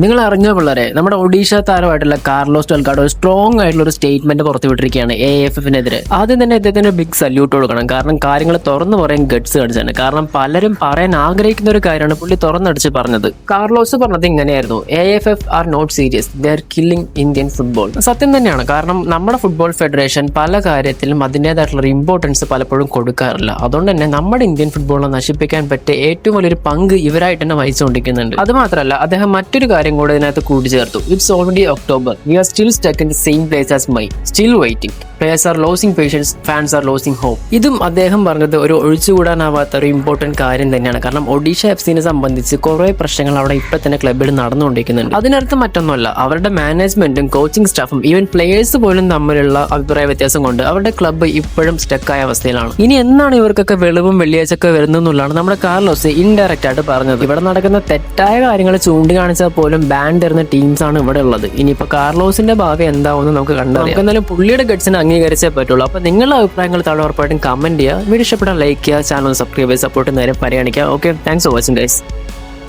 നിങ്ങൾ അറിഞ്ഞ പിള്ളേരെ നമ്മുടെ ഒഡീഷ താരമായിട്ടുള്ള കാർലോസ് ഡെൽഗാഡോ സ്ട്രോങ് ആയിട്ടുള്ള ഒരു സ്റ്റേറ്റ്മെന്റ് പുറത്തുവിട്ടിരിക്കുകയാണ് AFF-നെതിരെ. ആദ്യം തന്നെ ഇദ്ദേഹത്തിന് ബിഗ് സല്യൂട്ട് കൊടുക്കണം. കാരണം കാര്യങ്ങൾ തുറന്നു പറയാൻ ഗട്സ് കാണിച്ചാണ്. കാരണം പലരും പറയാൻ ആഗ്രഹിക്കുന്ന ഒരു കാര്യമാണ് പുള്ളി തുറന്നടിച്ച് പറഞ്ഞത്. കാർലോസ് പറഞ്ഞത് ഇങ്ങനെയായിരുന്നു: AFF are not serious, they are killing Indian football. സത്യം തന്നെയാണ്. കാരണം നമ്മുടെ ഫുട്ബോൾ ഫെഡറേഷൻ പല കാര്യത്തിലും അതിൻ്റെതായിട്ടുള്ള ഇമ്പോർട്ടൻസ് പലപ്പോഴും കൊടുക്കാറില്ല. അതുകൊണ്ട് തന്നെ നമ്മുടെ ഇന്ത്യൻ ഫുട്ബോളിനെ നശിപ്പിക്കാൻ പറ്റിയ ഏറ്റവും വലിയൊരു പങ്ക് ഇവരായിട്ട് തന്നെ വഹിച്ചുകൊണ്ടിരിക്കുന്നുണ്ട്. അത് മാത്രമല്ല, അദ്ദേഹം മറ്റൊരു കാര്യം കൂടെ ഇതിനകത്ത് കൂട്ടിച്ചേർത്തു. It's already October, we are still stuck in the same place as my, still waiting, players are losing patience, fans are losing hope. ഇതും അദ്ദേഹം പറഞ്ഞത് ഒരു ഒഴിച്ചുകൂടാനാവാത്ത ഒരു ഇമ്പോർട്ടന്റ് കാര്യം തന്നെയാണ്. കാരണം ഒഡീഷ FC-നെ സംബന്ധിച്ച് കുറെ പ്രശ്നങ്ങൾ അവിടെ ഇപ്പൊ തന്നെ ക്ലബിൽ നടന്നുകൊണ്ടിരിക്കുന്നുണ്ട്. അതിനർത്ഥം മറ്റൊന്നുമല്ല, അവരുടെ മാനേജ്മെന്റും കോച്ചിങ് സ്റ്റാഫും ഈവൻ പ്ലേയേഴ്സ് പോലും തമ്മിലുള്ള അഭിപ്രായ വ്യത്യാസം കൊണ്ട് അവരുടെ ക്ലബ്ബ് ഇപ്പോഴും സ്റ്റക്കായ അവസ്ഥയിലാണ്. ഇനി എന്നാണ് ഇവർക്കൊക്കെ വെളിവും വെള്ളിയാഴ്ചയൊക്കെ വരുന്നതെന്നുള്ളതാണ് നമ്മുടെ കാർലോസ് ഇൻഡയറക്റ്റ് ആയിട്ട് പറഞ്ഞത്. ഇവിടെ നടക്കുന്ന തെറ്റായ കാര്യങ്ങൾ ചൂണ്ടിക്കാണിച്ചാൽ പോലും ബാൻ തരുന്ന ടീംസ് ആണ് ഇവിടെ ഉള്ളത്. ഇനിയിപ്പോ കാർലോസിന്റെ ഭാവി എന്താവുമെന്ന് നമുക്ക് കണ്ടറിയാം. നമുക്ക് എന്തായാലും പുള്ളിയുടെ ഗട്സിനെ അംഗീകരിച്ചേ പറ്റുള്ളൂ. അപ്പൊ നിങ്ങളുടെ അഭിപ്രായങ്ങൾ താഴെ ഉറപ്പായിട്ടും കമന്റ് ചെയ്യുക. വീഡിയോ ഇഷ്ടപ്പെട്ടാൽ ലൈക്ക് ചെയ്യുക, ചാനൽ സബ്സ്ക്രൈബ് ചെയ്ത് സപ്പോർട്ട് നേരെ പരിഗണിക്കുക. Okay, thanks for watching guys.